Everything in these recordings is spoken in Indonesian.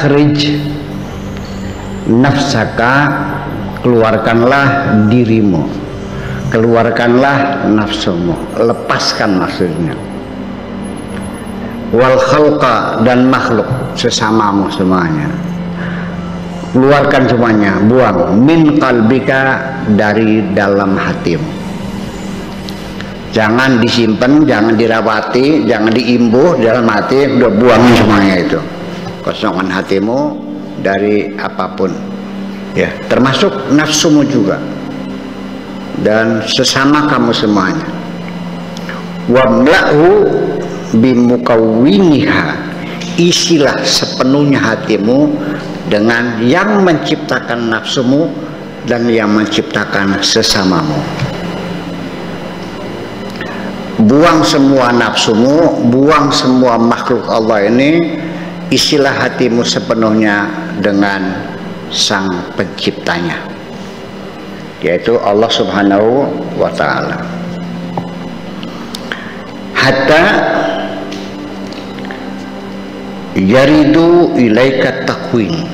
akhrij nafsaka, keluarkanlah dirimu, keluarkanlah nafsumu, lepaskan maksudnya. Wal khalqa, dan makhluk sesamamu semuanya, keluarkan semuanya, buang. Min qalbika, dari dalam hatimu. Jangan disimpan, jangan dirawati, jangan diimbuh dalam hati, udah buang semuanya itu. Kosongkan hatimu dari apapun, ya, termasuk nafsumu juga dan sesama kamu semuanya. Wamla'hu bimukawwiniha, isilah sepenuhnya hatimu dengan yang menciptakan nafsumu dan yang menciptakan sesamamu. Buang semua nafsumu, buang semua makhluk Allah ini, isilah hatimu sepenuhnya dengan sang penciptanya, yaitu Allah Subhanahu wa ta'ala. Hatta yaridu ilaika takwin,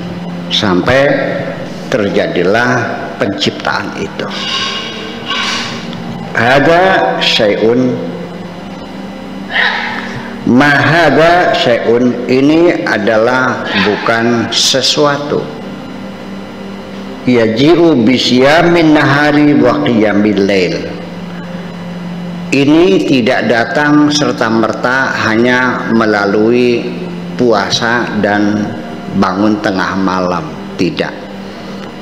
sampai terjadilah penciptaan itu. Hada syai'un, mahada syai'un, ini adalah bukan sesuatu. Yaji'u bisyamin nahari wa qiyamil lail, ini tidak datang serta-merta hanya melalui puasa dan bangun tengah malam, tidak.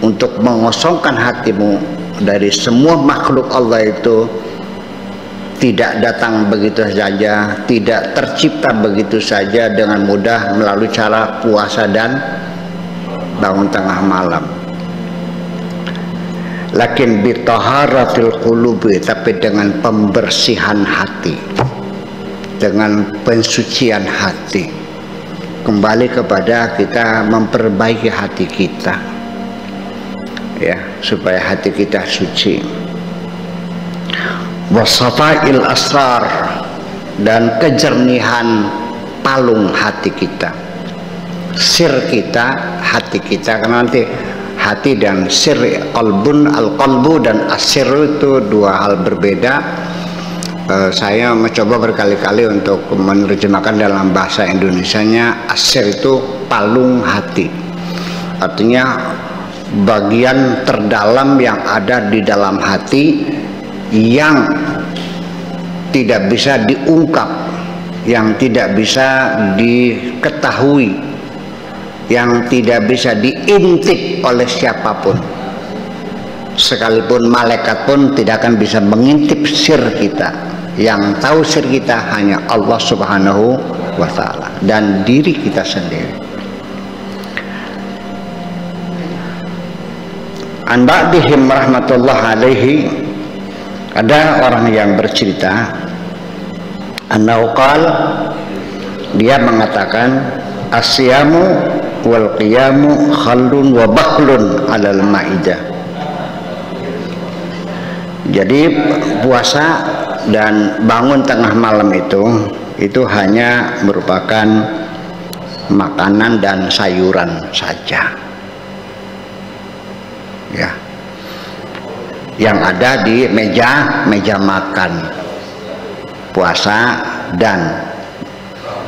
Untuk mengosongkan hatimu dari semua makhluk Allah itu tidak datang begitu saja, tidak tercipta begitu saja dengan mudah melalui cara puasa dan bangun tengah malam. Lakin bitaharatil qulubi, tapi dengan pembersihan hati, dengan pensucian hati, kembali kepada kita memperbaiki hati kita, ya, supaya hati kita suci. Wasafail asrar, dan kejernihan palung hati kita, sir kita, hati kita. Karena nanti hati dan sir, qalbun, al-qalbu dan asir itu dua hal berbeda. Saya mencoba berkali-kali untuk menerjemahkan dalam bahasa Indonesianya. Asir itu palung hati, artinya bagian terdalam yang ada di dalam hati yang tidak bisa diungkap, yang tidak bisa diketahui, yang tidak bisa diintip oleh siapapun. Sekalipun malaikat pun tidak akan bisa mengintip sir kita. Yang tahu sir kita hanya Allah Subhanahu wa ta'ala dan diri kita sendiri. An ba'dihim rahmatullah alaihi, ada orang yang bercerita, annahu qala, dia mengatakan, asyamu wal qiyamu khallun wa bakhlun alal ma'idah. Jadi puasa dan bangun tengah malam itu hanya merupakan makanan dan sayuran saja, ya, yang ada di meja makan. Puasa dan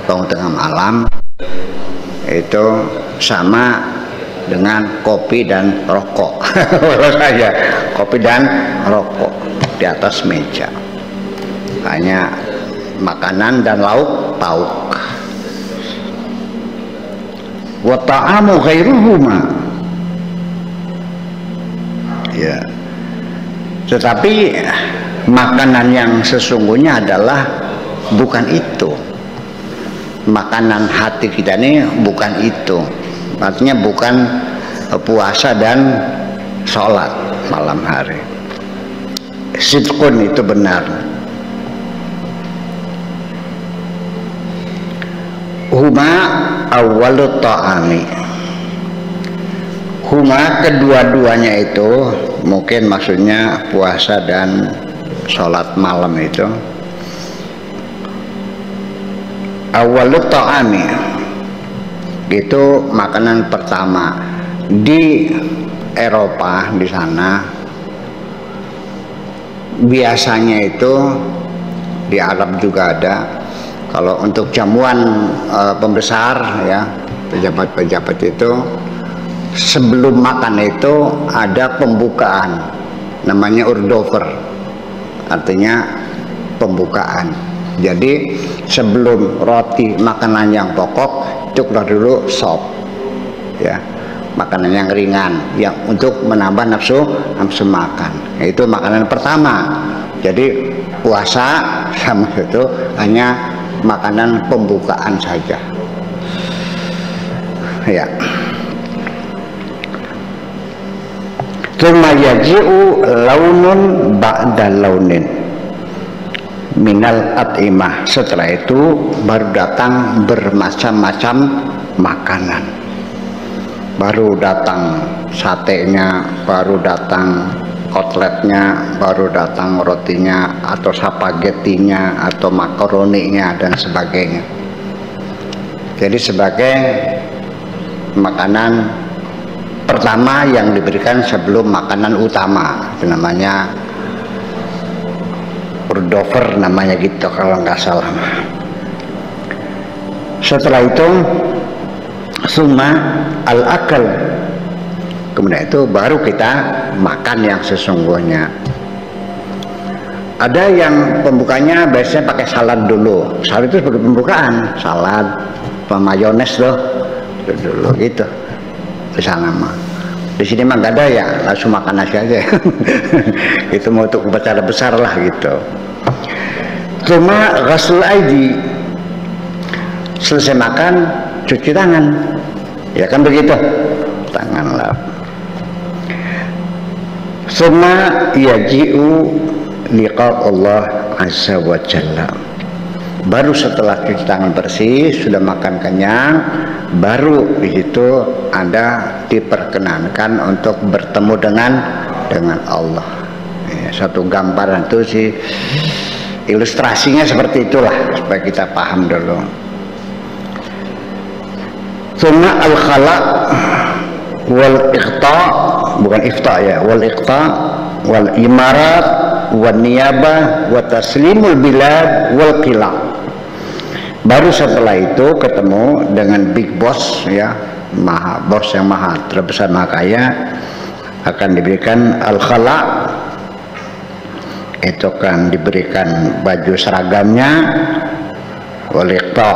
bangun tengah malam itu sama dengan kopi dan rokok. Saja kopi dan rokok di atas meja, hanya makanan dan lauk pauk. Wa ta'amu ghairuhuma, ya, tetapi makanan yang sesungguhnya adalah bukan itu. Makanan hati kita ini bukan itu, artinya bukan puasa dan sholat malam hari. Sidqun, itu benar. Huma awwalut ta'ami, huma kedua-duanya itu, mungkin maksudnya puasa dan sholat malam itu. Awwalut ta'ami, Itu makanan pertama. Di Eropa di sana biasanya itu, di Arab juga ada, kalau untuk jamuan pembesar ya, pejabat-pejabat itu sebelum makan itu ada pembukaan, namanya urdover, artinya pembukaan. Jadi sebelum roti, makanan yang pokok, itu keluar dulu sop ya, makanan yang ringan yang untuk menambah nafsu makan. Itu makanan pertama. Jadi puasa sama itu hanya makanan pembukaan saja ya. Tsumma yaji'u launun ba'da launin minal at'imah. Setelah itu baru datang bermacam-macam makanan. Baru datang satenya, baru datang kotletnya, baru datang rotinya, atau spaghettinya, atau makaroninya, dan sebagainya. Jadi sebagai makanan pertama yang diberikan sebelum makanan utama, itu namanya urdover, namanya gitu kalau nggak salah. Setelah itu summa al-akal, kemudian itu baru kita makan yang sesungguhnya. Ada yang pembukanya biasanya pakai salad dulu. Salad itu sebagai pembukaan, salad mayones loh dulu gitu di sana mah. Di sini mah nggak ada ya, langsung makan nasi aja. Itu mau untuk acara besar lah gitu. Cuma ghusl aidi, selesai makan cuci tangan, ya kan begitu, tangan lah. Summa yaji'u liqa Allah azza wa jalla. Baru setelah cuci tangan bersih, sudah makan kenyang, baru di situ Anda diperkenankan untuk bertemu dengan Allah. Ya, satu gambaran itu sih, ilustrasinya seperti itulah supaya kita paham dulu. Summa al-khala wal iqta, bukan ifta ya, wal iqta wal imarat wal niyabah wa taslimul bilad wal qila. Baru setelah itu ketemu dengan big boss ya, bos yang maha terbesar maha kaya, akan diberikan al-khala, itu kan diberikan baju seragamnya, wal iqta,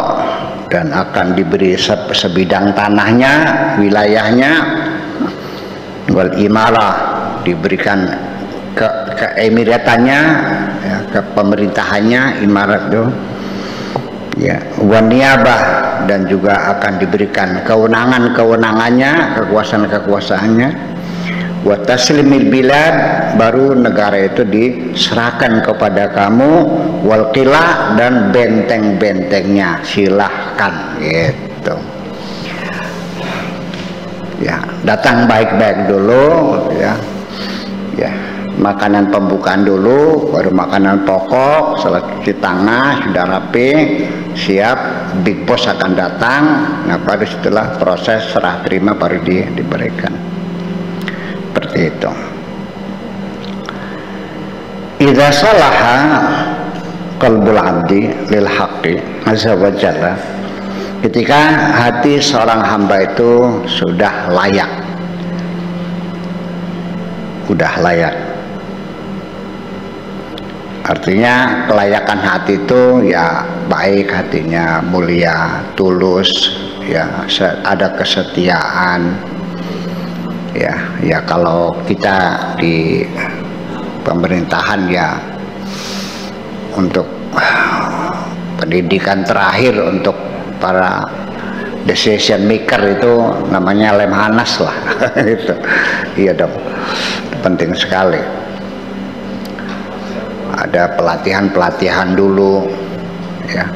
dan akan diberi sebidang tanahnya, wilayahnya, wal imarah, diberikan keemiratannya ya, ke pemerintahannya, imarat itu ya, wan niyabah, dan juga akan diberikan kewenangannya, kekuasaan-kekuasaannya, wa taslimil bilad, baru negara itu diserahkan kepada kamu, wal qila, dan benteng-bentengnya silahkan gitu ya. Datang baik-baik dulu ya, ya, makanan pembukaan dulu, baru makanan pokok. Setelah cuci tangan sudah rapi, siap, big boss akan datang. Nah, baru setelah proses serah terima baru diberikan. Seperti itu. Idza salaha qalbul abdi lil haqqi azza wa jalla, ketika hati seorang hamba itu sudah layak, artinya kelayakan hati itu ya baik, hatinya mulia, tulus ya, ada kesetiaan ya. Ya kalau kita di pemerintahan ya, untuk pendidikan terakhir untuk para decision maker itu namanya lemhanas lah. Gitu. Iya dong, penting sekali. Ada pelatihan dulu ya,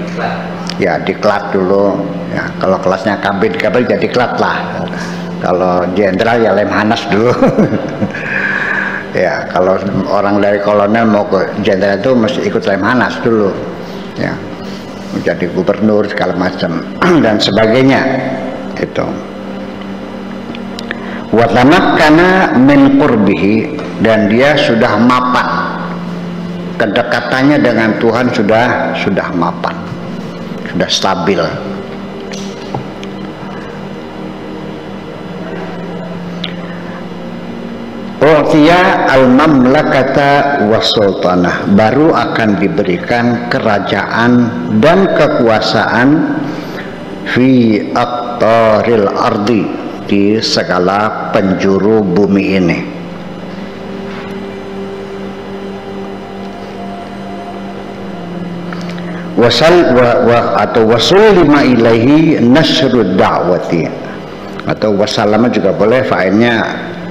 ya diklat dulu ya. Kalau kelasnya kabin jadi diklat lah. Kalau jenderal ya lemhanas dulu. Ya kalau orang dari kolonel mau ke jenderal itu mesti ikut lemhanas dulu ya, menjadi gubernur segala macam dan sebagainya itu. Wa tamakkana min qurbihi, dan dia sudah mapan, kedekatannya dengan Tuhan sudah mapan, sudah stabil. U'tiya al-mamlakata was-sultanah, baru akan diberikan kerajaan dan kekuasaan fi aqtaril ardi, di segala penjuru bumi ini. Atau wasulima ilaihi nasrud da'wati, atau wasalama juga boleh, fa'ilnya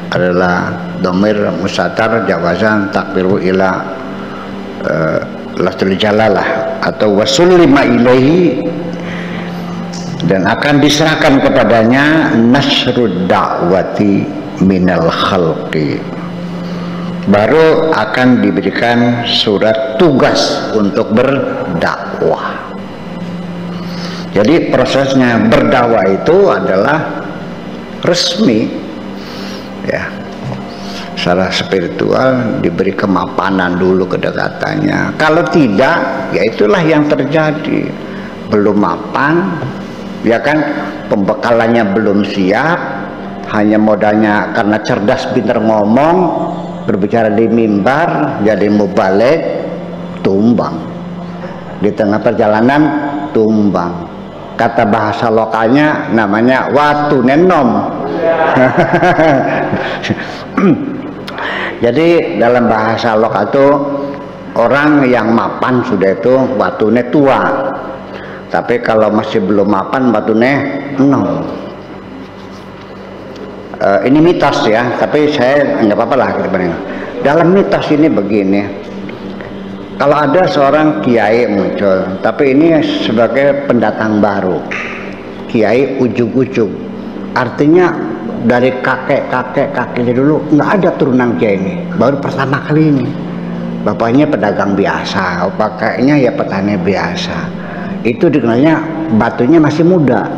adalah dhamir musatar jawazan takdiru ila lafzul jalalah, atau wasulima ilaihi, dan akan diserahkan kepadanya nasrud da'wati minal khalqi, baru akan diberikan surat tugas untuk berdakwah. Jadi prosesnya berdakwah itu adalah resmi, ya, secara spiritual diberi kemapanan dulu, kedekatannya. Kalau tidak, ya itulah yang terjadi, belum mapan, ya kan, pembekalannya belum siap, hanya modalnya karena cerdas pintar ngomong, berbicara di mimbar, jadi mubaligh, tumbang di tengah perjalanan, tumbang. Kata bahasa lokalnya namanya watu nenom. Jadi dalam bahasa lokal itu orang yang mapan sudah itu watune tua, tapi kalau masih belum mapan watune enom. Ini mitos ya, tapi saya nggak apa-apa lah gitu. Dalam mitos ini begini, kalau ada seorang kiai muncul, tapi ini sebagai pendatang baru, kiai ujug-ujug, artinya dari kakek dulu nggak ada turunan kiai ini, baru pertama kali ini. Bapaknya pedagang biasa, kakeknya ya petani biasa. Itu dikenalnya batunya masih muda,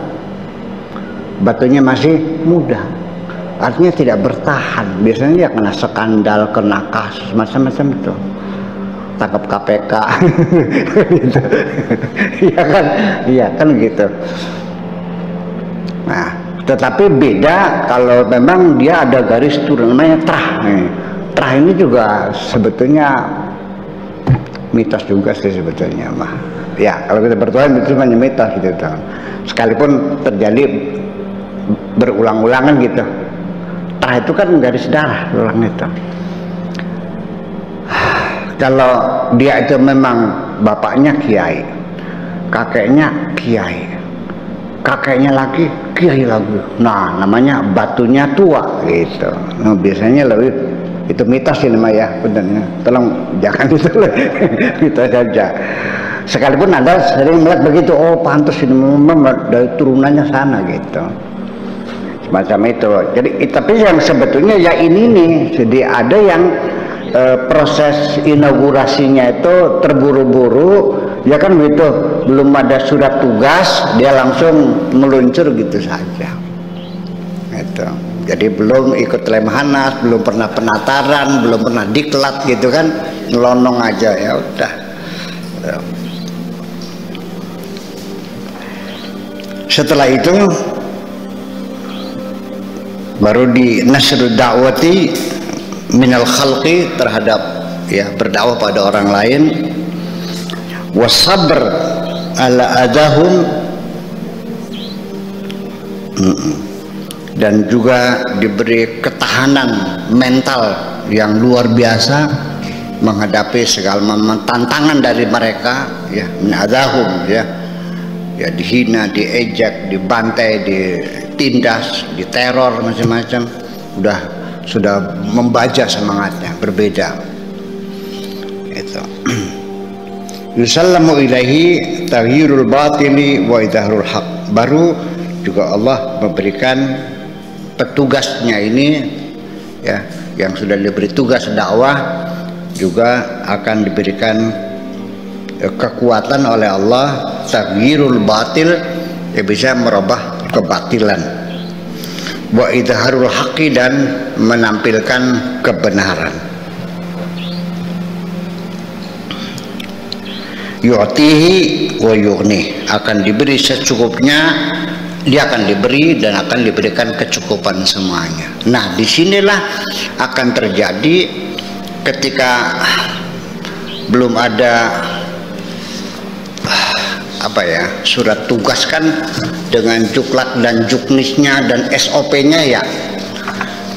artinya tidak bertahan. Biasanya ya kena skandal, kena kasus macam-macam itu, tangkap KPK gitu. Iya kan gitu. Nah, tetapi beda kalau memang dia ada garis turun, namanya trah. Trah ini juga sebetulnya mitos juga sih sebetulnya mah. Ya, kalau kita bertuhan itu hanya mitos gitu. Sekalipun terjadi berulang-ulangan gitu. Trah itu kan garis darah ulang itu. Kalau dia itu memang bapaknya kiai, kakeknya kiai, kakeknya lagi kiai lagi, nah namanya batunya tua gitu. Nah, biasanya lebih itu mitos ini mah ya, benernya. Tolong jangan itu mitos saja. Sekalipun Anda sering melihat begitu, oh pantas ini memang dari turunannya sana gitu, semacam itu. Jadi tapi yang sebetulnya ya ini nih, jadi ada yang proses inaugurasinya itu terburu-buru, ya kan gitu, belum ada surat tugas, dia langsung meluncur gitu saja. Itu. Jadi belum ikut lemhanas, belum pernah penataran, belum pernah diklat gitu kan, ngelonong aja ya udah. Setelah itu baru di nasrud da'wati minal khalqi, terhadap ya berdakwah pada orang lain, wasabr ala adahum, dan juga diberi ketahanan mental yang luar biasa menghadapi segala tantangan dari mereka, ya min adahum, ya dihina, diejek, dibantai, ditindas, diteror macam-macam, sudah membaca semangatnya, berbeda. Itu. Yusallamu ilaihi taghyirul batili wa idharul haq. Baru juga Allah memberikan petugasnya ini, ya, yang sudah diberi tugas dakwah juga akan diberikan kekuatan oleh Allah, taghyirul batil, ya bisa merubah kebatilan, wa idharul haqqi dan menampilkan kebenaran. Yu'tihi wa yughni, akan diberi secukupnya, dia akan diberi dan akan diberikan kecukupan semuanya. Nah, disinilah akan terjadi ketika belum ada surat tugas kan, dengan juklak dan juknisnya dan SOP-nya ya,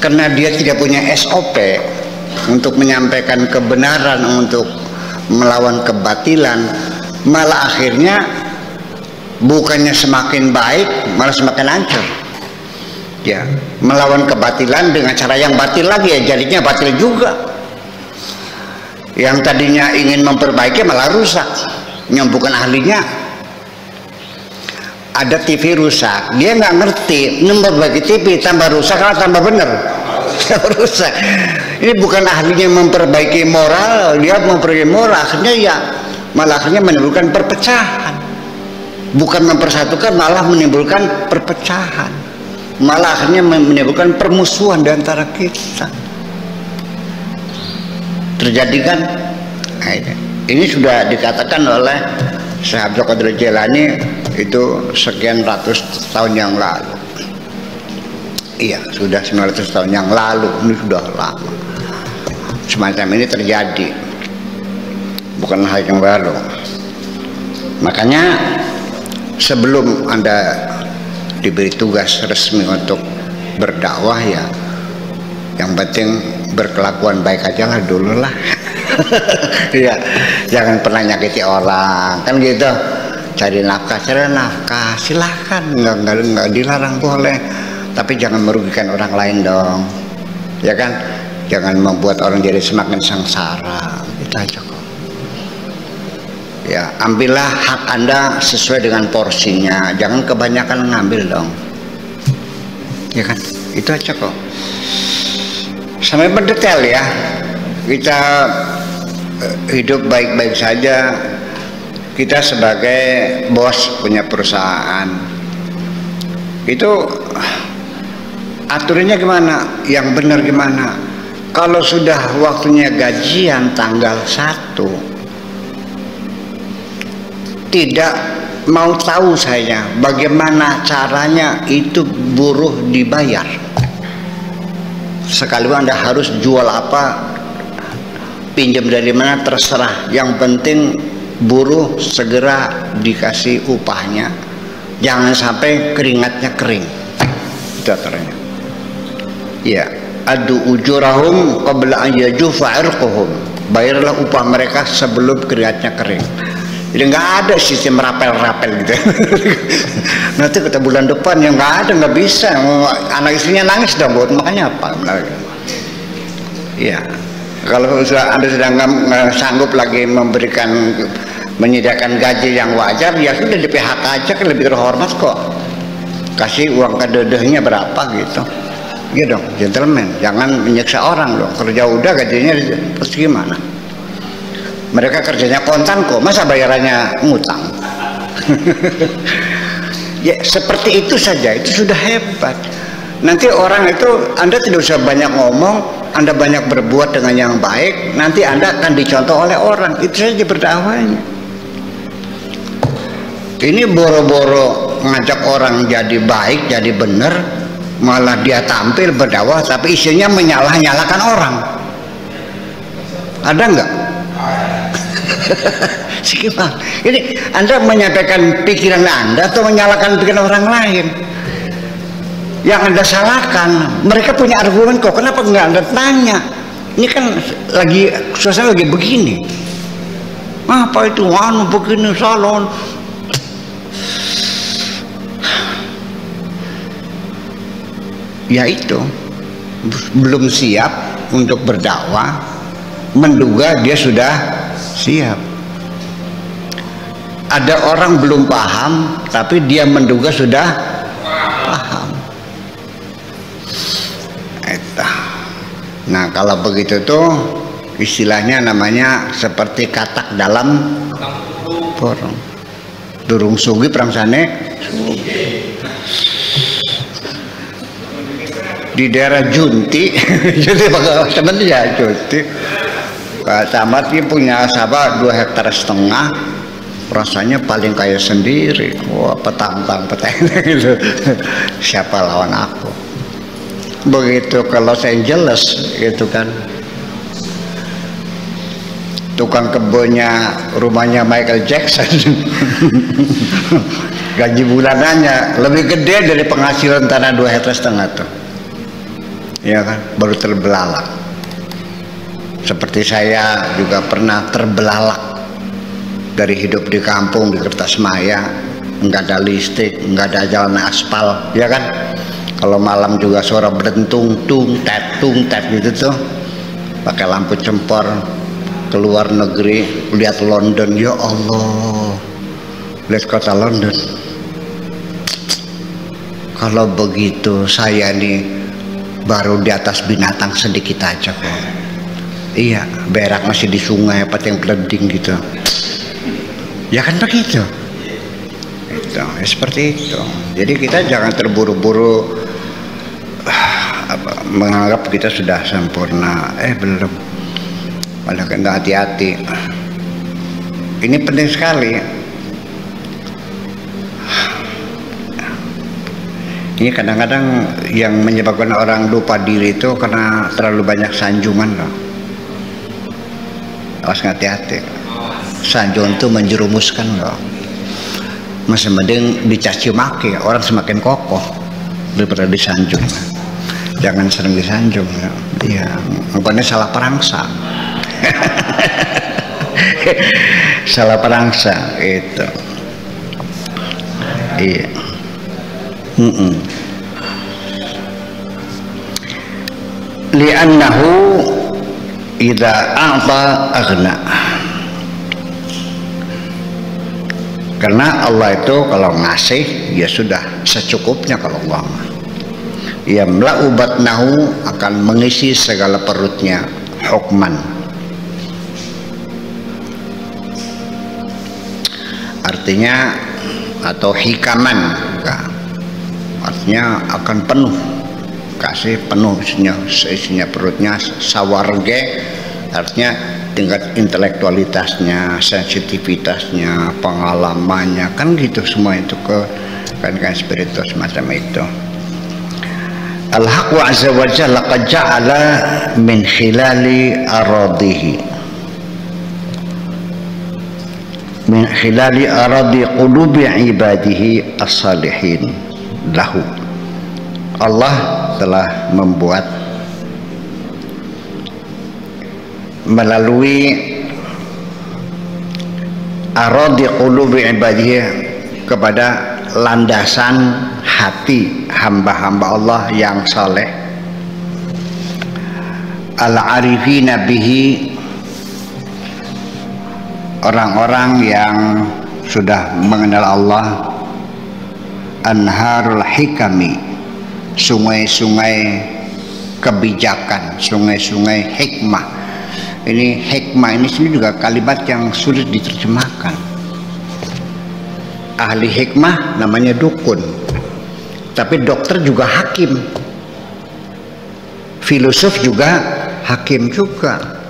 karena dia tidak punya SOP untuk menyampaikan kebenaran, untuk melawan kebatilan, malah akhirnya bukannya semakin baik, malah semakin hancur. Ya, melawan kebatilan dengan cara yang batil lagi, ya jadinya batil juga. Yang tadinya ingin memperbaiki malah rusak, yang bukan ahlinya. Ada TV rusak, dia nggak ngerti, memperbaiki TV tambah rusak atau tambah bener? Tambah rusak. Ini bukan ahlinya memperbaiki moral, dia memperbaiki moral, akhirnya ya malah akhirnya menimbulkan perpecahan. Bukan mempersatukan, malah menimbulkan perpecahan, malah akhirnya menimbulkan permusuhan di antara kita. Terjadi kan? Nah, ini sudah dikatakan oleh Syekh Abdul Qadir Jailani itu sekian ratus tahun yang lalu. Iya, sudah 900 tahun yang lalu, ini sudah lama. Semacam ini terjadi, bukan hal yang baru. Makanya sebelum Anda diberi tugas resmi untuk berdakwah, ya yang penting berkelakuan baik aja lah dulu lah. Ya, jangan pernah nyakiti orang kan gitu. Cari nafkah silahkan, nggak dilarang, boleh, tapi jangan merugikan orang lain dong, ya kan. Jangan membuat orang jadi semakin sengsara, itu aja kok. Ya, ambillah hak Anda sesuai dengan porsinya, jangan kebanyakan ngambil dong, ya kan. Itu aja kok. Sampai mendetail ya, kita hidup baik-baik saja. Kita sebagai bos punya perusahaan, itu aturannya gimana, yang benar gimana. Kalau sudah waktunya gajian tanggal 1, tidak mau tahu saya bagaimana caranya itu buruh dibayar. Sekalipun Anda harus jual apa, pinjam dari mana, terserah, yang penting buruh segera dikasih upahnya, jangan sampai keringatnya kering. Itu aturannya. Ya, adu ujurahum qabla an yajufa irquhum, bayarlah upah mereka sebelum keringatnya kering. Jadi nggak ada sistem rapel-rapel gitu. Nanti kata bulan depan yang nggak ada, nggak bisa, anak istrinya nangis dong, buat makanya apa? Ya, kalau Anda sedang sanggup lagi menyediakan gaji yang wajar, ya sudah di PHK aja, kan lebih terhormat kok. Kasih uang kededehnya berapa gitu. Iya dong, gentleman, jangan menyiksa orang dong. Kerja udah gajinya terus gimana? Mereka kerjanya kontan kok, masa bayarannya ngutang? Ya seperti itu saja, itu sudah hebat. Nanti orang itu, Anda tidak usah banyak ngomong, Anda banyak berbuat dengan yang baik, nanti Anda akan dicontoh oleh orang. Itu saja berdakwahnya. Ini boro-boro ngajak orang jadi baik, jadi benar, malah dia tampil berdakwah tapi isinya menyalah-nyalakan orang. Ada nggak? Sikipang. Ini Anda menyampaikan pikiran Anda atau menyalahkan pikiran orang lain? Yang Anda salahkan, mereka punya argumen kok, kenapa nggak Anda tanya? Ini kan lagi suasana lagi begini. Apa itu begini salon? Ya itu belum siap untuk berdakwah, menduga dia sudah siap. Ada orang belum paham tapi dia menduga sudah paham. Nah kalau begitu tuh istilahnya namanya seperti katak dalam porong. Durung sugi perang sane. di daerah Junti. Jadi teman ya Junti. Pak Camat ini punya sahabat 2,5 hektar, rasanya paling kaya sendiri. Wah, petang gitu. Siapa lawan aku? Begitu ke Los Angeles gitu kan, tukang kebunnya rumahnya Michael Jackson. Gaji bulanannya lebih gede dari penghasilan tanah 2,5 hektar tuh, ya kan, baru terbelalak. Seperti saya juga pernah terbelalak dari hidup di kampung di Kertasmaya, nggak ada listrik, nggak ada jalan aspal, ya kan. Kalau malam juga suara berdentung tung tet gitu tuh, pakai lampu cempor. Keluar negeri, lihat London, ya Allah, lihat kota London. Kalau begitu saya nih baru di atas binatang sedikit aja kok. Iya, berak masih di sungai, yang peleding gitu. Ya kan begitu. Itu, ya seperti itu. Jadi kita jangan terburu-buru menganggap kita sudah sempurna. Belum. Malah kena hati-hati. Ini penting sekali. Ini kadang-kadang yang menyebabkan orang lupa diri itu karena terlalu banyak sanjungan loh. Awas, hati-hati. Sanjungan itu menjerumuskan loh. Masih mending dicaci maki, orang semakin kokoh daripada disanjung. Jangan sering disanjung ya. Iya, makanya salah perangsa. Salah perangsa itu. Iya. Li'annahu idza a'ta aghna. Karena Allah itu kalau ngasih ya sudah secukupnya. Kalau Allah yamla'u batnahu, akan mengisi segala perutnya. Hukman, artinya, atau hikaman, artinya akan penuh, kasih penuh isinya perutnya. Sawarge artinya tingkat intelektualitasnya, sensitivitasnya, pengalamannya, kan gitu semua itu kan spiritual semacam itu. Al-Haq wa azza wa jalla qad ja'ala min khilali aradihi, min khilali aradi qulubi ibadihi as-salihin lahu. Allah telah membuat melalui aradi qulubi ibadihi, kepada landasan hati hamba-hamba Allah yang saleh, al-arifina bihi, orang-orang yang sudah mengenal Allah, anharul hikami, sungai-sungai kebijakan, sungai-sungai hikmah. Ini hikmah ini sendiri juga kalimat yang sulit diterjemahkan. Ahli hikmah namanya dukun, tapi dokter juga hakim, filosof juga hakim juga.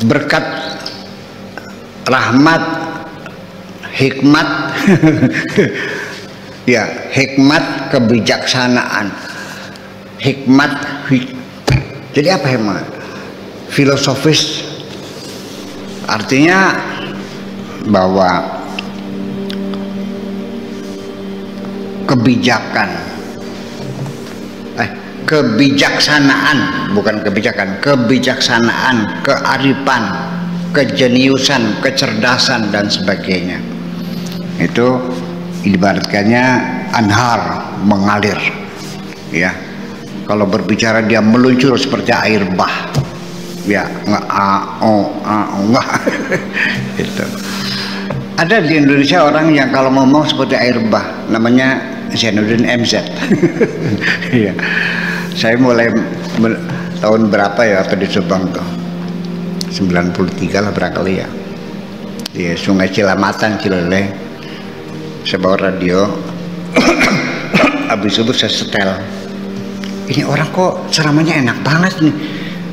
Berkat rahmat hikmat ya, hikmat kebijaksanaan, jadi apa hikmat? Filosofis, artinya bahwa kebijaksanaan, bukan kebijakan, kebijaksanaan, kearifan, kejeniusan, kecerdasan dan sebagainya, itu ibaratkannya anhar, mengalir ya. Kalau berbicara dia meluncur seperti air bah ya, nggak itu. Ada di Indonesia orang yang kalau ngomong seperti air bah, namanya Zainuddin MZ. Iya. Saya mulai tahun berapa ya waktu di Subang tuh, 93 lah barangkali ya. Di Sungai Cilamatan, Cileleh, saya bawa radio. Habis itu saya setel. Ini orang kok ceramahnya enak banget nih.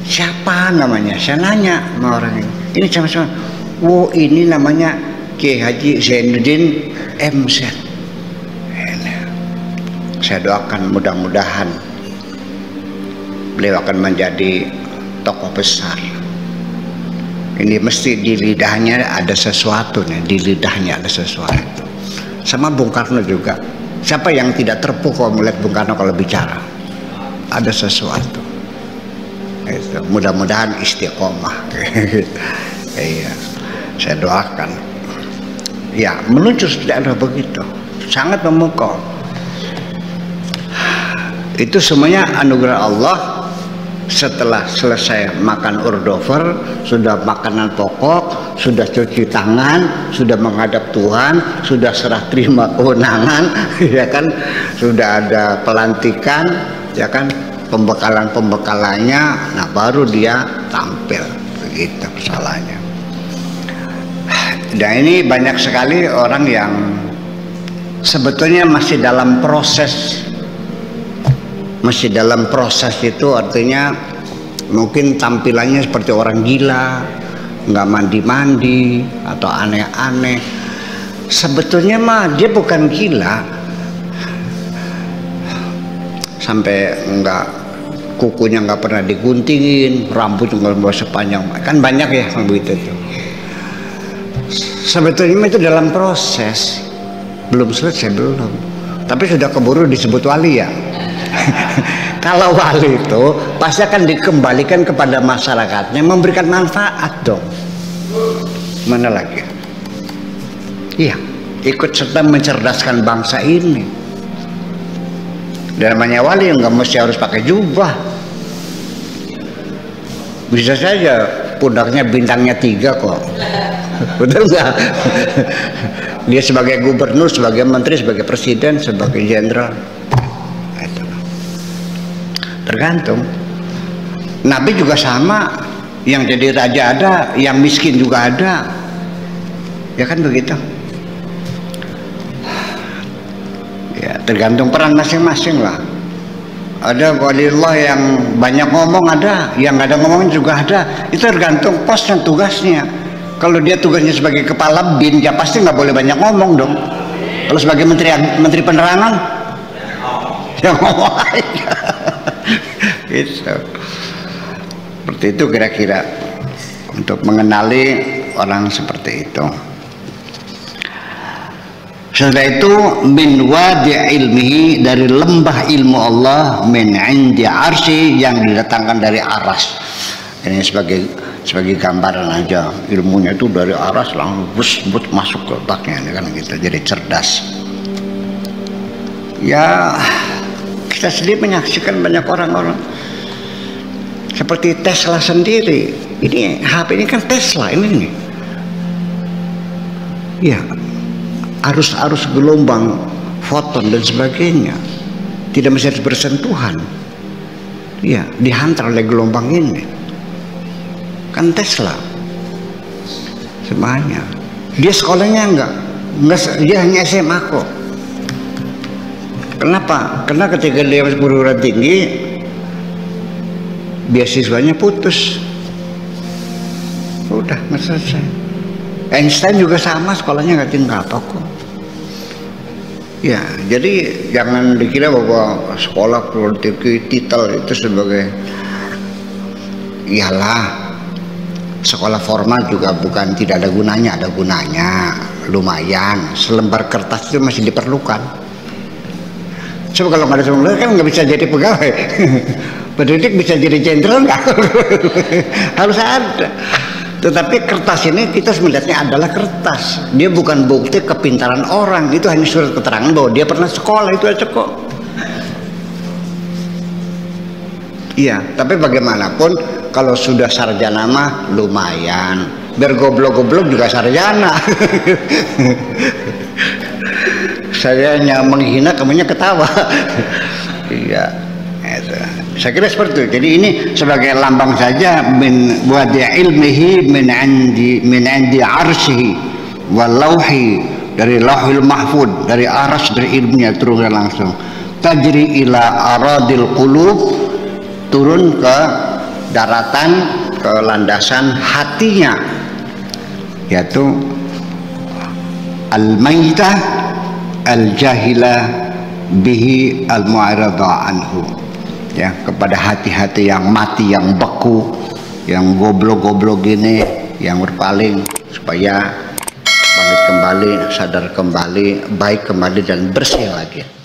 Siapa namanya? Saya nanya sama orang ini. Ini sama-sama. Oh, ini namanya Kiai Haji Zainuddin MZ. Saya doakan mudah-mudahan beliau akan menjadi tokoh besar. Ini mesti di lidahnya ada sesuatu nih, di lidahnya ada sesuatu. Sama Bung Karno juga. Siapa yang tidak terpukau melihat Bung Karno kalau bicara? Ada sesuatu. Itu mudah-mudahan istiqomah. Iya, saya doakan. Ya, menuju tidak ada begitu. Sangat memukau. Itu semuanya anugerah Allah. Setelah selesai makan ordover, sudah makanan pokok, sudah cuci tangan, sudah menghadap Tuhan, sudah serah terima kewenangan, ya kan, sudah ada pelantikan, ya kan, pembekalannya, nah baru dia tampil, begitu kesalahannya. Dan ini banyak sekali orang yang sebetulnya masih dalam proses. Masih dalam proses itu artinya mungkin tampilannya seperti orang gila, nggak mandi-mandi atau aneh-aneh. Sebetulnya mah dia bukan gila, sampai nggak, kukunya nggak pernah diguntingin, rambut nggak bawa sepanjang, kan banyak ya begitu tuh. Sebetulnya itu dalam proses, belum selesai belum, tapi sudah keburu disebut wali ya. Kalau wali itu pasti akan dikembalikan kepada masyarakatnya, memberikan manfaat dong. Mana lagi? Iya, ikut serta mencerdaskan bangsa ini. Dan namanya wali nggak mesti harus pakai jubah. Bisa saja pundaknya bintangnya 3 kok. Betul nggak? Dia sebagai gubernur, sebagai menteri, sebagai presiden, sebagai jenderal. Tergantung. Nabi juga sama, yang jadi raja ada, yang miskin juga ada, ya kan begitu ya, tergantung peran masing-masing lah. Ada waliullah yang banyak ngomong, ada yang nggak ada ngomong juga ada. Itu tergantung pos dan tugasnya. Kalau dia tugasnya sebagai kepala bin, ya pasti nggak boleh banyak ngomong dong. Kalau sebagai menteri penerangan, ya ngomong aja. Gitu. Seperti itu kira-kira untuk mengenali orang seperti itu. Setelah itu min wadi ilmihi, dari lembah ilmu Allah, min indi arsy, yang didatangkan dari aras. Ini sebagai gambaran aja, ilmunya itu dari aras langsung bus masuk ke otaknya, kan gitu. Jadi cerdas. Ya, kita sendiri menyaksikan banyak orang-orang seperti Tesla sendiri. Ini HP ini kan Tesla ini nih. Ya, arus gelombang, foton dan sebagainya tidak bisa bersentuhan. Ya, dihantar oleh gelombang ini. Kan Tesla semuanya. Dia sekolahnya enggak, dia hanya SMA kok. Kenapa? Karena ketika dia perguruan tinggi, beasiswanya putus, udah nggak selesai. Einstein juga sama, sekolahnya nggak tinggal apa kok. Ya, jadi jangan dikira bahwa sekolah tinggi titel itu sebagai, iyalah, sekolah formal juga bukan tidak ada gunanya, ada gunanya, lumayan. Selembar kertas itu masih diperlukan. Coba kalau nggak ada selembar kan nggak bisa jadi pegawai. Pendidik bisa jadi jenderal nggak? Harus ada. Tetapi kertas ini kita melihatnya adalah kertas. Dia bukan bukti kepintaran orang. Itu hanya surat keterangan bahwa dia pernah sekolah, itu aja kok. Iya, tapi bagaimanapun kalau sudah sarjana mah lumayan. Biar goblok-goblok juga sarjana. Saya hanya menghina, kamunya ketawa. Iya, itu. Saya kira seperti itu. Jadi ini sebagai lambang saja, min wadi ilmihi min indi arsyihi wal lauhi, dari lauhil mahfud, dari aras, dari ilmunya turunkan langsung. tajri ila aradil qulub, turun ke daratan, ke landasan hatinya, yaitu al-maitah al-jahilah bihi al-mu'arada anhu, ya, kepada hati-hati yang mati, yang beku, yang goblok-goblok gini, yang berpaling, supaya bangkit kembali, sadar kembali, baik kembali dan bersih lagi.